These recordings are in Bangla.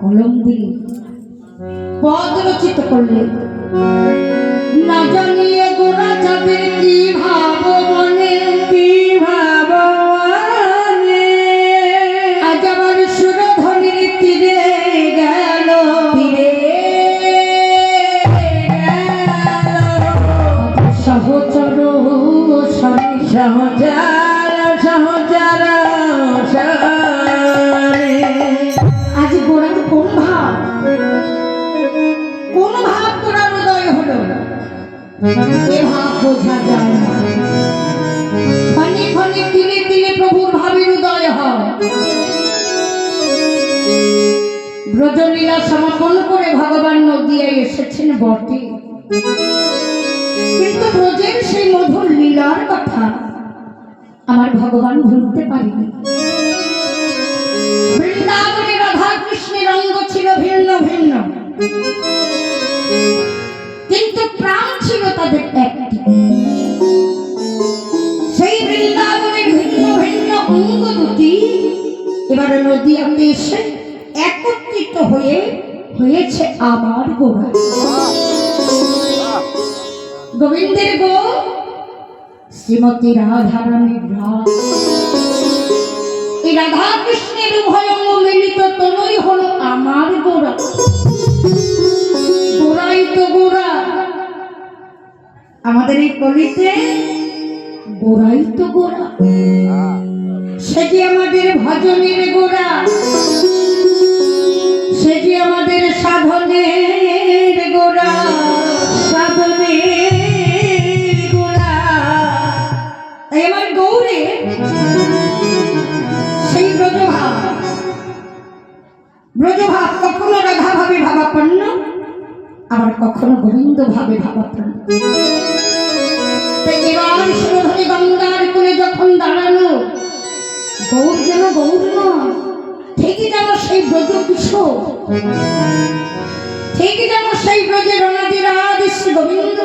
কলম দিয়ে পদ রচিত করলে না জানিয়ে গোরা যাদের কি ভাব মনে, কি ভাব মনে। আজ আমার সুরধনির তীরে গেল, তীরে গেল সহচর সহচার সহচার। আজ গোড়ার কোন ভাব, কোন ভাব গোড়ার উদয় হলো এ ভাব বোঝা যায় না। ক্ষণে ক্ষণে তিলে তিলে প্রভুর ভাবের উদয় হয়। ব্রজলীলা সমাপন করে ভগবান নদিয়ায় এসেছেন বটে, কিন্তু ব্রজের সেই মধুর লীলার কথা আমার ভগবান ভুলতে পারেনি। বৃন্দাবনে রাধা কৃষ্ণের অঙ্গ ছিল ভিন্ন ভিন্ন, কিন্তু প্রাণ ছিল তাদের একটি। সেই বৃন্দাবনের ভিন্ন ভিন্ন অঙ্গ দুটি এবারে নদিয়াতে এসে একত্রিত হয়ে হয়েছে আমার গোড়া। গোবিন্দের গো শ্রীমতী রাধারানীর রাধ, এই রাধা কৃষ্ণের উভয় অঙ্গ মিলিত তনুই হলো আমার গোড়া। গোড়াই তো গোড়া আমাদের এই কলিতে, গোড়াই তো গোড়া। সে যে আমাদের ভজনের গোড়া, সে যে আমাদের সাধনের গোড়া, সাধনের গোড়া। তাই আমার গৌরে সেই ব্রজভাব, ব্রজভাব কখনো রাধা ভাবে ভাবাপন্ন, আবার কখনো গোবিন্দ ভাবে ভাবাপন্ন। এবার সুরধনী গঙ্গার কোলে যখন দাঁড়ালো, গৌর যেন গৌর নয়, ঠিকই যেন সেই ব্রজ কিশোর, ঠিকই যেন সেই ব্রজের অনাদির আদি শ্রী গোবিন্দ।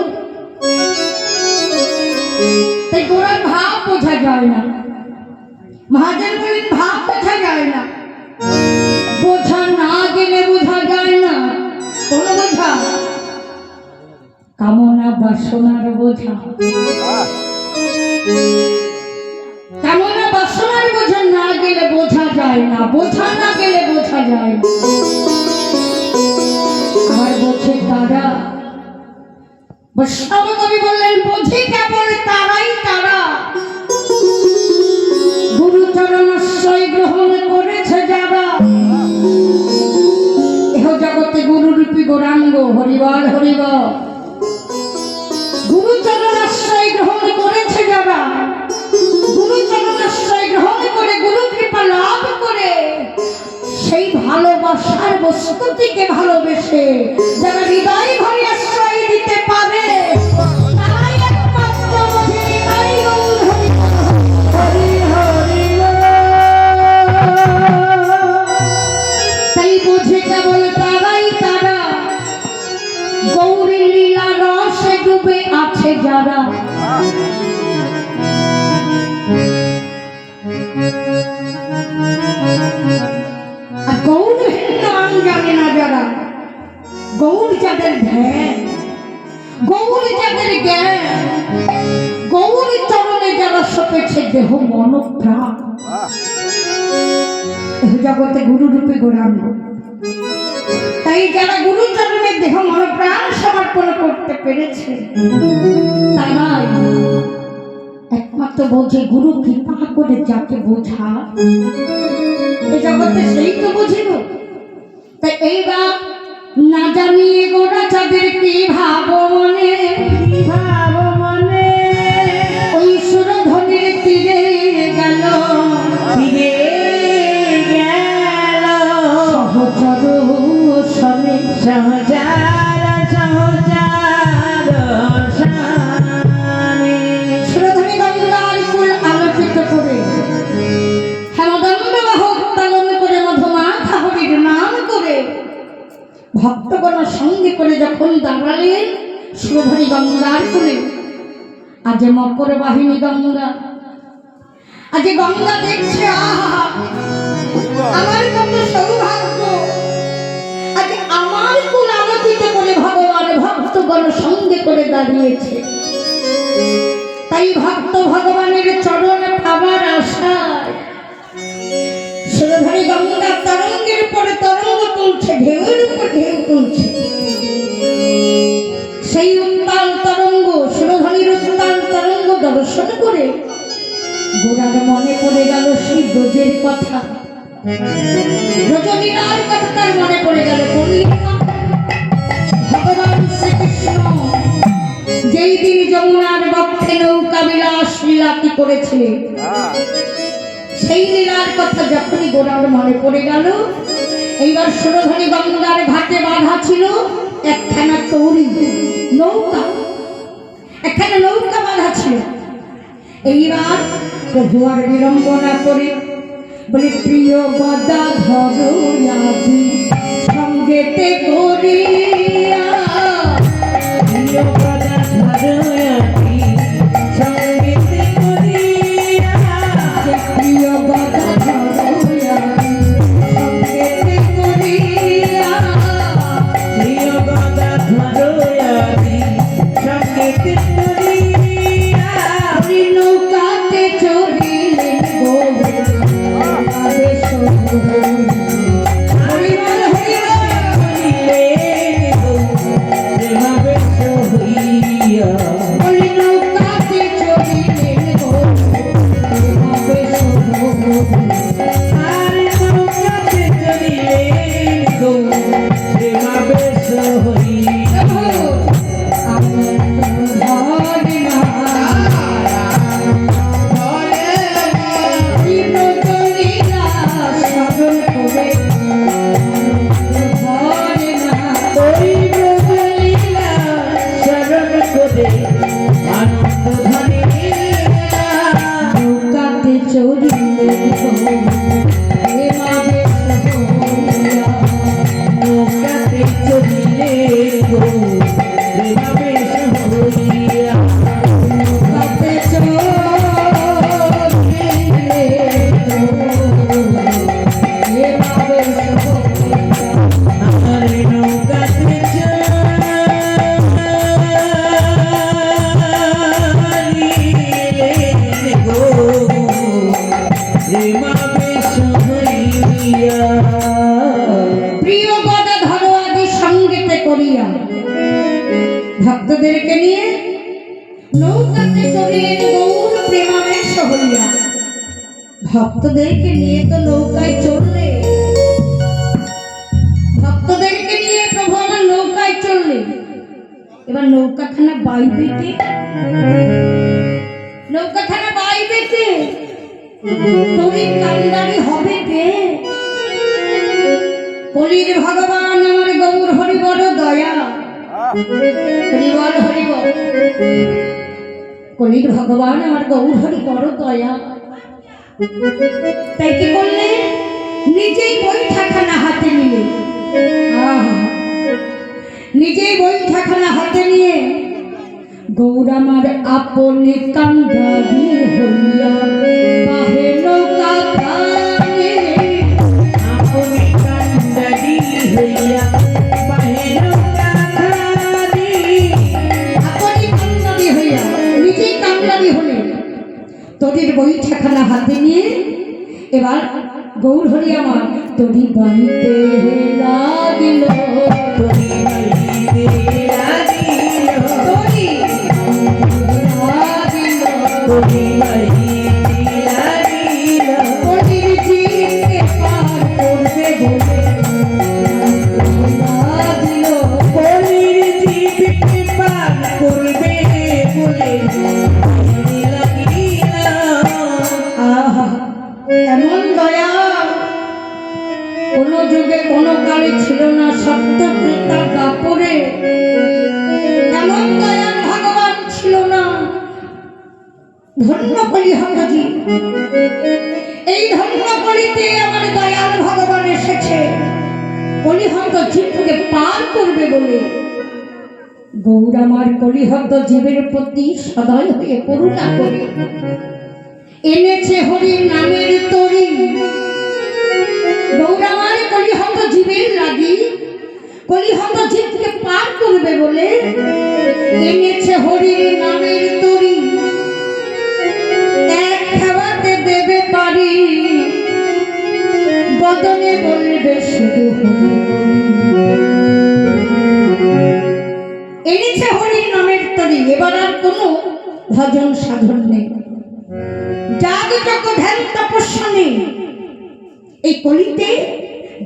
তাই গোড়ার ভাব বোঝা যায় না। মহাজন বলেন ভাব বোঝা যায় না, বোঝা না গেলে বোঝা যায় না। কোন বোঝা? কামনা বাসনার বোঝা। কামনা বাসনার বোঝা না গেলে বোঝা যায় না, বোঝা না গেলে বোঝা যায় না। আর বোঝে তারা, বৈষ্ণব কবি বললেন বোঝে কেবল তারাই তারা গুরুচরণ আশ্রয় গ্রহণ করেছে যারা। এহ জগতে গুরুরূপী গৌরাঙ্গ হরিবল হরিবল। গুরুচরণ আশ্রয় গ্রহণ করেছে যারা, গুরুচরণ আশ্রয় গ্রহণ করে গুরু কৃপা লাভ করে সেই ভালোবাসার বস্তুটিকে ভালোবেসে যারা হৃদয় ভরে আশ্রয় দিতে পারে, তারাই একমাত্র বোঝে হৃদয় গৌর হরি হরি হরি। তাই বোঝে কেবল তারাই তারা গৌরী লীলা রসে ডুবে আছে যারা। গৌর ভিন্ন নাম জানে না যারা, গৌর যাদের ধ্যান, গৌর যাদের জ্ঞান, গৌর চরণে যারা সপেছে দেহ মন প্রাণ, জগতে গুরু রূপে গৌরাঙ্গ। তাই যারা গুরু চরণে দেহ মন প্রাণ সমর্পণ করতে পেরেছে, তারাই একমাত্র বোঝে গুরু কৃপা করে যাকে বোঝা এই জগতে সেই তো বুঝিব। তাই এইবার না জানিয়ে গোরা যাদের কি ভাব মনে, কি ভাব মনে, ওই সুরধনির তীরে গেল, তীরে গেল সহচর সনে সহচার সহচার সানে। সুরধনী গঙ্গার কুল আলোকিত করে হেমদণ্ড বাহক পালন করে মধুমাখা হরির নাম করে ভক্তগণ সঙ্গে করে যখন দাঁড়ালেন সুরধনী গঙ্গার কুলে। আজ মকর বাহিনী গঙ্গা, আজ গঙ্গা দেখছে আহা আমার কত সৌভাগ্য, দাঁড়িয়েছে। তাই ভক্ত ভগবানের চরণ পাবার আশায় সুরধরি গঙ্গা তরঙ্গের পরে তরঙ্গ তুলছে, ঢেউয়ের উপর ঢেউ তুলছে। সেই উত্তাল তরঙ্গ, সুরধরির উত্তাল তরঙ্গ দর্শন করে গোরার মনে পড়ে গেল সেই ব্রজের কথা, রজনীনার কথা তার মনে পড়ে গেল। ভগবান শ্রীকৃষ্ণ যেই দিন যমুনার বক্ষে নৌকা বিলাস লীলাটি করেছিলেন, সেই লীলার কথা যখনই গোরার মনে পড়ে গেল, এইবার সুরধরি গঙ্গার ঘাটে বাঁধা ছিল একখানা তৈরি নৌকা, একখানা নৌকা বাঁধা ছিল। এইবার প্রভু আর বিড়ম্বনা করে বলে, প্রিয় গদাধর আদি সঙ্গেতে করিয়া, প্রিয় গদাধর আদি সঙ্গেতে করিয়া, প্রিয় গদাধর আদি সঙ্গেতে করিয়া, প্রিয় গদাধর আদি সঙ্গেতে করিয়া, নৌকাতে চড়িলেন ভক্তদেরকে নিয়ে নৌকাতে চড়িলেন গৌর প্রেমাবেশ হইয়া। ভক্তদেরকে নিয়ে তো নৌকায় চললে, ভক্তদেরকে নিয়ে প্রভু আমার নৌকায় চললে, এবার নৌকাখানা বাইবে কে? নৌকাখানা বাইবে কে? তরির কান্ডারি হবে কে? কলির ভগবান আমার গৌর হরি বড় দয়া, হরিবল হরিবল। কলির ভগবান আমার গৌর হরি বড় দয়া। তাই কি করলে? নিজেই বৈঠাখানা হাতে নিলে, নিজেই বৈঠাখানা হাতে নিয়ে গৌর আমার আপনে কান্ডারি হইয়া বাহে নৌকা খানে, আপনে কান্ডারি হইয়া বাহে নৌকা খানে, আপনি কান্ডারি হইয়া নিজেই কান্ডারি হলেন। তোদের বৈঠাখানা হাতে নিয়ে এবার গৌর হরি আমার তোরি বাড়িতে লাগিল, তোরি বাড়িতে লাগিল, তোরি লাগিল, তোরি বাড়িতে লাগিল, তোরির জিকে পার করবে বলে লাগিল, তোরির জিকে পার করবে বলে লাগিল। আহা, এমন দয়া কোন যুগে কোন কালে ছিল না সত্যপিতা দাপরে, এমন দয়াল ভগবান ছিল না। ধন্য কলিহঙ্গজি, এই ধন্য কলিতে আমার দয়াল ভগবান এসেছে কলিহঙ্গ জীবকে পার করবে বলে। গৌর আমার কলিহঙ্গ জীবের প্রতি সদয় হয়ে করুণা করে এনেছে হরির নামের তরি। গৌর আমার কলিহঙ্গ জীবের লাগি, কলিহঙ্গ জীবকে পার করবে বলে এনেছে হরির নামের তরি এক খাওয়াতে দেবে পারি বদনে বলবে শুধু হরি এনেছে হরির নামের তরি এবার আর কোনো ভজন সাধন নেই যাগ যজ্ঞ ধ্যান তপস্যা নেই এই কলিতে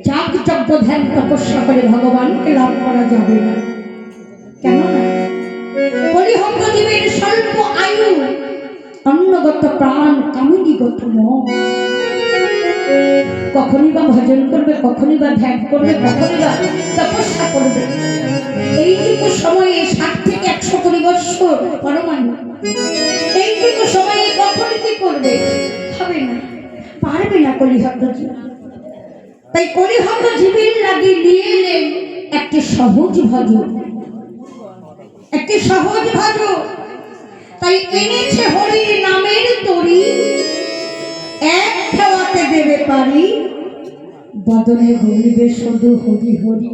যাগ যজ্ঞ ধ্যান তপস্যা করে ভগবানকে লাভ করা যাবে না কেন না কলিহত জীবের স্বল্প আয়ু অন্নগত প্রাণ কামিনীগত মন কখনই বা ভজন করবে কখনই বা ধ্যান করবে কখনই বা তপস্যা করবে এইটুকু সময়ে 60 থেকে 120 বছর পরমাণু এইটুকু সময়ে কখন কি করবে হবে না পারবে না কলিহত জীব তাই কলিহত জীবের লাগি নিয়ে এলেন একটি সহজ ভজন তাই এনেছে হরির নামের তরি এক খাওয়াতে দেবে পারি বদনে বলবে শুধু হরি হরি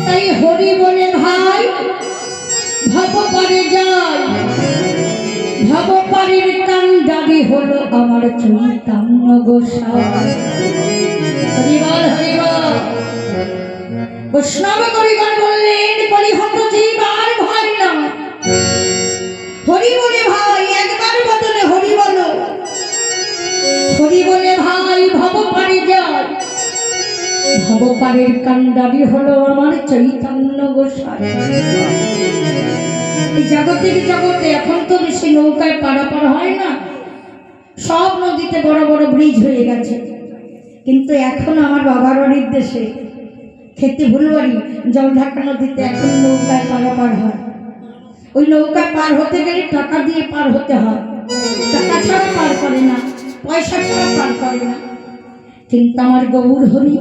তাই হরি বলে ভাই ভব পারে যায় ভব পারের কান্ডারি হলো আমার চৈতন্য গোসাই হরিবল হরিবল বৈষ্ণব কবিগণ বললেন কলিহত জীব আর ভয় না হরি বলে ভাই একবার বদলে হরি বলো হরি বলে ভাই ভব পারে যায় ভব পারের কান্ডারি হলো আমার চৈতন্য গোসাই এই জাগতিক জগতে এখন তো বেশি নৌকায় পারাপার হয় না সব নদীতে বড় বড় ব্রিজ হয়ে গেছে কিন্তু এখন আমার বাবার বাড়ির দেশে খেতে ভুলবাড়ি জলঢাকা নদীতে এখন নৌকায় পারাপার হয় ওই নৌকা পার হতে গেলে টাকা দিয়ে পার হতে হয় টাকা ছাড়া পার করে না পয়সা ছাড়া পার করে না কিন্তু আমার গৌর হরি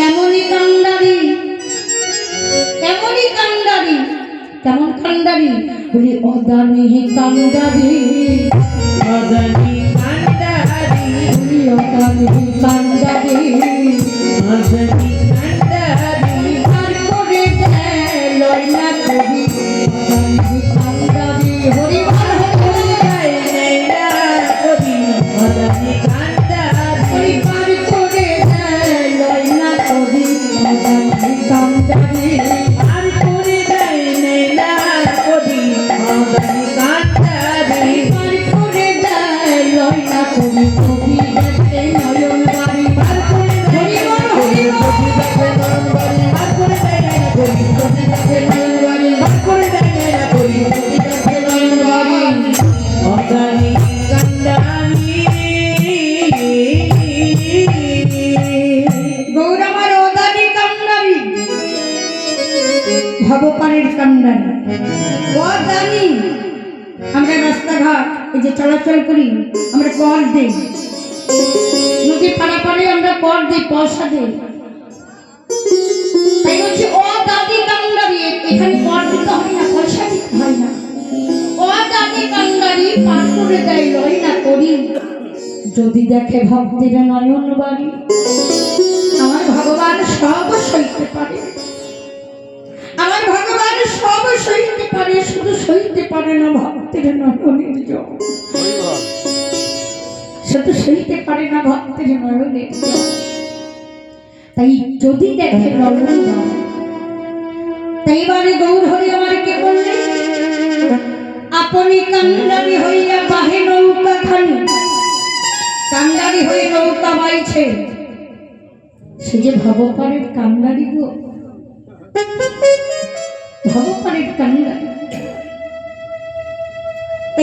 এমনই কান্ডারি কেমন কান্ডারি বলি অদানি কান্ডারি অদানি কান্ডারি বলি অদানি কান্ডারি অদানি কান্ডারি আর করে লয় না কবি অদানি কান্ডারি হরি ভালো করে যায় না কবি অদানি কান্ডারি পার করে লয় না কবি অদানি কান্ডারি আর করে যায় না কবি অদানি কান্ডারি পার করে লয় না কবি কবি দেখে নয়ন বাড়ি পার করে হরি হরি কবি দেখে নয়ন বাড়ি পার করে যায় না কবি কবি দেখে নয়ন বাড়ি পার করে যায় না কবি কবি দেখে নয়ন বাড়ি অদানি কান্ডারি গৌর আমার অদানি কান্ডারি ভগবানের কান্ডারি অদানি আমরা রাস্তাঘাট এই যে চলাচল করি আমরা কর দেই নদী পারাপারে আমরা কর দিই পয়সা দিই তাই হচ্ছে অদানি কান্ডারি এখানে কর দিতে হয় না পয়সা দিতে হয় না অদানি কান্ডারি পার করে দেয় লয় না করি যদি দেখে ভক্তের নয়ন বাড়ি আমার ভগবান সব সইতে পারে আমার ভগবান সব সইতে পারে শুধু সইতে পারে না ভক্তের নয়নের জল শুধু সইতে পারে না ভক্তের নয়নের জল তাই যদি দেখে নয়ন তাই এবারে গৌর হরি আমার কে বললেন আপনি কান্ডারি হইয়া বাহে নৌকা খানি কান্ডারি হয়ে নৌকা বাইছে সে যে ভবপারের কান্ডারি গো ভবপারের কান্ডারি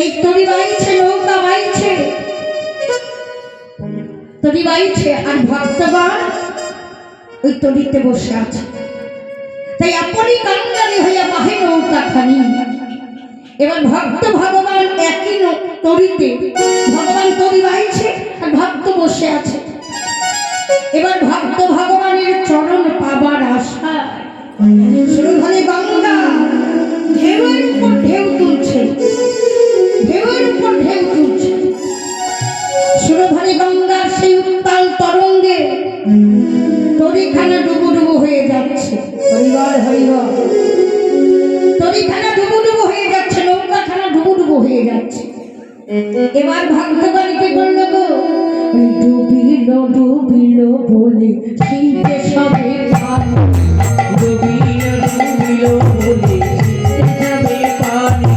এই তরি বাইছে নৌকা বাইছে তরি বাইছে আর ভক্তগণ ওই তরিতে বসে আছে তাই আপনি কান্ডারি হইয়া বাহে নৌকা খানি এবার ভক্ত ভগবান একই তরিতে ভগবান তরি বাইছে আর ভক্ত বসে আছে এবার ভক্ত ভগবানের চরণ পাবার আশা সুরধনে গঙ্গা ঢেউয়ের উপর ঢেউ তুলছে সুরধনে গঙ্গার সেই উত্তাল তরঙ্গে তরিখানা ডুবু ডুবু হয়ে যাচ্ছে হরিবল হরিবল এবার ভক্তগণ কি করলো গো, ডুবিল ডুবিল বলে চিনতে সবে পানি, ডুবিল ডুবিল বলে যাবে পানি,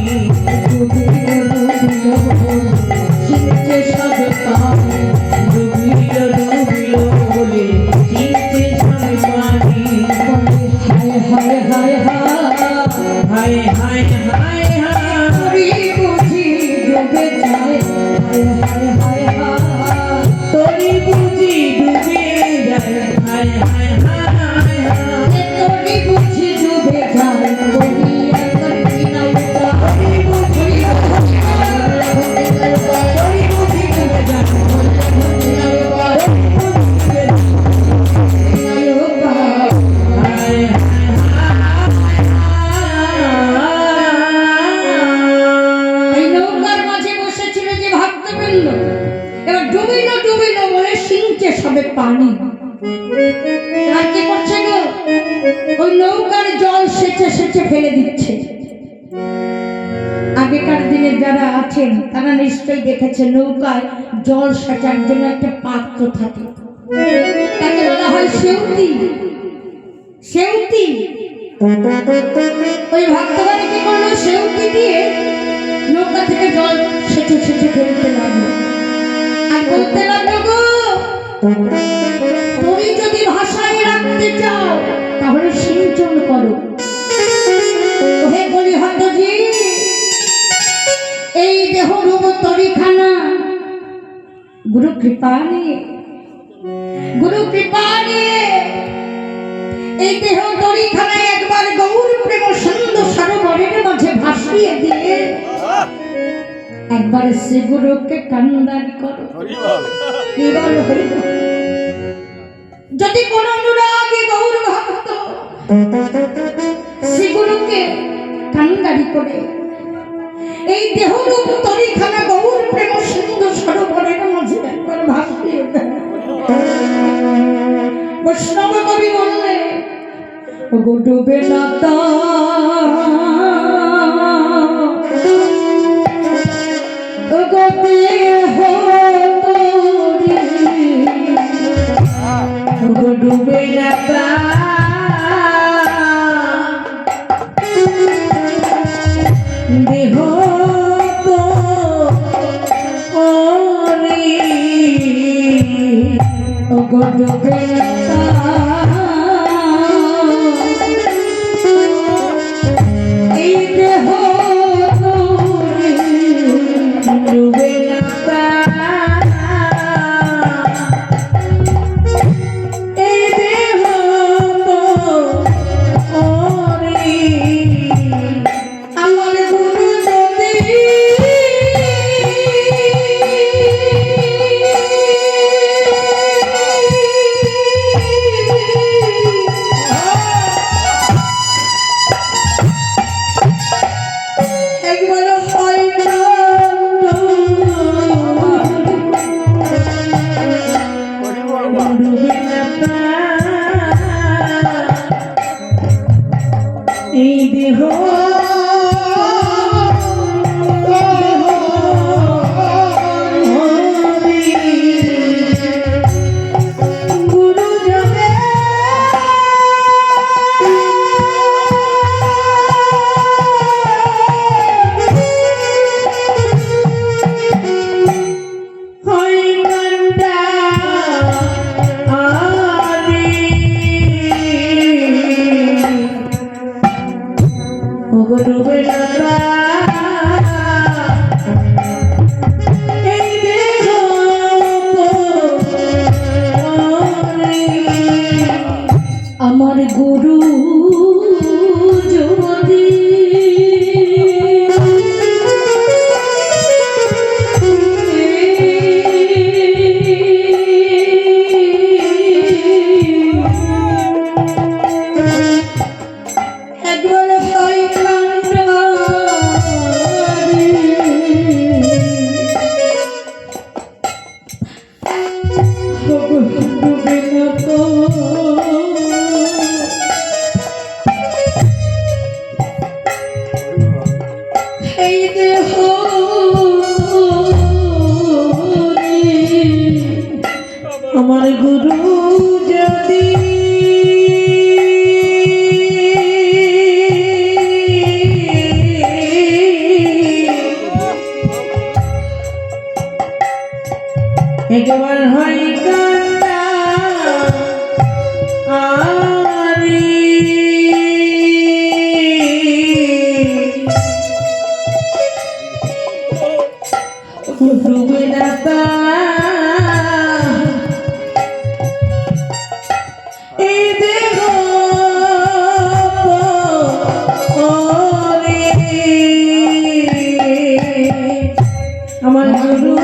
ডুবিল ডুবিল বলে চিনতে সবে পানি, ডুবিল ডুবিল বলে চিনতে সবে পানি। হায় হায় হায় হায় হায় হায় হায় হায় বুঝি ডুবে যায়, হায় হায় হায় হায় তোরি বুঝি ডুবে যায়, হায় হায় হায় হায় তোরি বুঝি ডুবে যায়, বলি একবার কি নৌকা, তোরি বুঝি তোরি বুঝি ডুবে যায়, নৌকা হায় এই নৌকার মাঝে বসেছিল যে ভক্তবৃন্দ, এবার ডুবিল ডুবিল বলে সিংচে সবে পানি। আর কি করছে গো, ওই নৌকার জল সেচে সেচে ফেলে দিচ্ছে। আগেকার দিনে যারা আছেন তারা নিশ্চয়ই দেখেছে নৌকায় জল সেচার জন্য একটা পাত্র থাকে, তাকে বলা হয় সেউতি। সেউতি ওই ভক্তগণ কি করলো, সেউতি দিয়ে নৌকা থেকে জল সেচে সেচে ফেলতে লাগলো আর বলতে লাগলো গো, তুমি যদি ভাষায় রাখতে চাও তাহলে সিঞ্চন করো। ওহে বলি হতজি, এই দেহ রূপ তরিখানা গুরু কৃপা নিয়ে, গুরু কৃপা নিয়ে এই দেহ তরিখানায় একবার গৌর প্রেম সুন্দর সরোবরের মাঝে ভাসিয়ে দিয়ে একবার সে গুরুকে কান্দারি করো। কি বল হরি বল। যদি কোন অনুরাগী গৌর ভক্ত সে গুরুকে কান্দারি করে এই দেহরূপ তরিখানা গৌর প্রেম সুন্দর সরোবরের মাঝে একবার ভাসিয়ে দেয়, বৈষ্ণব কবি বললে ওগো ডুবে না তা ওগো দেহ তোরি, ওগো ডুবে না তা দেহ তো ওরে, ওগো ডুবে না তা এই দেহ তোরি, ডুবে না তা এই দেহ তো ওরে। আমার গুরু যদি একবার হয় না ডুবে না এই দেহ গুরু যাবে হয় কান্দা আরে ওগো ডুবে না এই দেহ তোরে। আমার গুরু যদি একবার হয় কান্ডারি, ওগো ডুবে না তো এই দেহ আমার গুরু যদি একবার হয় কান্না আরি ডুবে দাতা এই দেহ আমার গুরু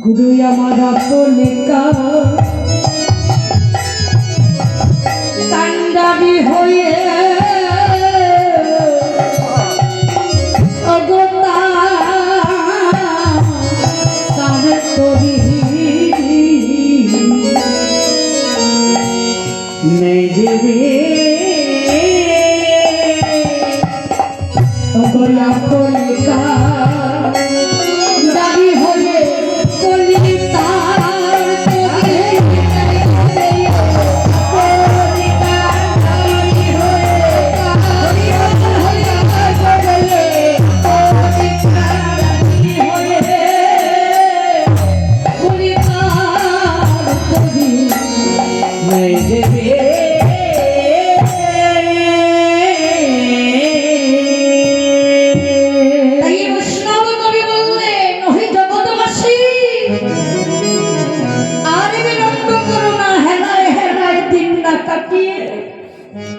গুরু আমার আপনে কান্ডারি হয়ে অগতা তারে তরি নেই দেবে অগলা পলিকা দাবি হয়ে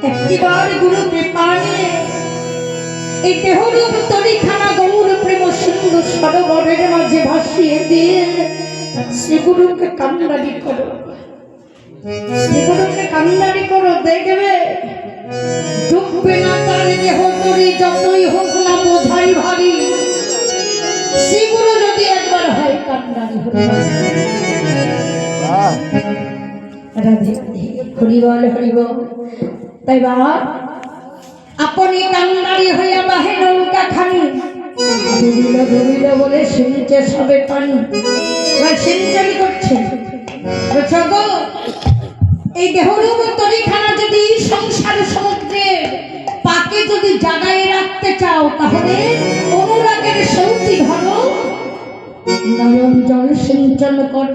একটিবার গুরু কৃপা নিয়ে এই দেহরূপ তরিখানা গৌর প্রেম সিন্ধু সরোবরের মাঝে ভাসিয়ে দিয়ে শ্রীগুরুকে কান্নারি করো, শ্রীগুরুকে কান্নারি করো, দেখবে ডুববে না তার দেহ তরি যতই হোক না বোঝাই ভারী। শ্রীগুরু যদি একবার হয় কান্নারি হয়ে রাধে হরিবল হরিবল। তাই বাবা আপনি কান্নারি হইয়া বাহে নৌকা খানি ডুবিল ডুবিল বলে সিঞ্চে সবে পানি সিঞ্চানি করছে। এই দেহরূপ তরিখানা যদি সংসার সমুদ্রের পাকে যদি জাগায় রাখতে চাও তাহলে অনুরাগের সৌতি ধরো, নয়ন জল সিঞ্চন কর।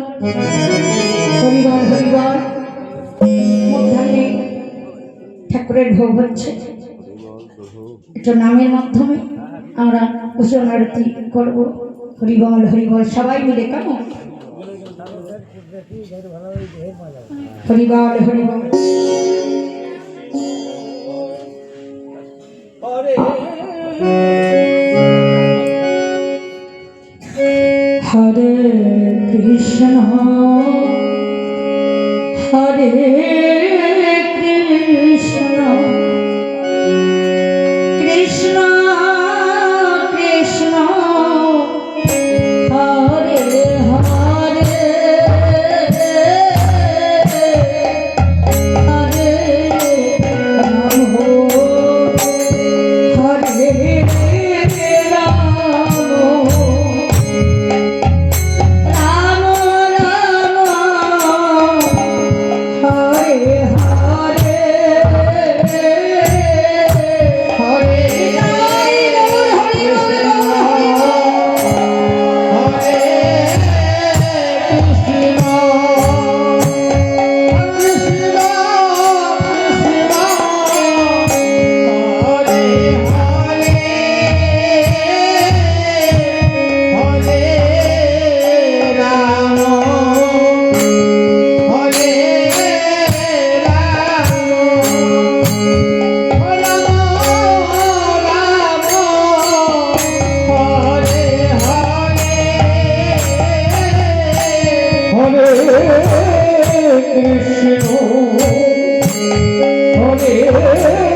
হরিবল হরিবল। মধ্যাহ্নে ঠাকুরের ভোগ হচ্ছে, একটু নামের মাধ্যমে আমরা কুশল আরতি করব। হরিবল হরিবল সবাই মিলে, কেমন? হরিবল হরিবল। হরে কৃষ্ণ হরে কৃষ্ণ কৃষ্ণ কৃষ্ণ হরে হরে হরে রাম হরে রাম রাম রাম হরে রে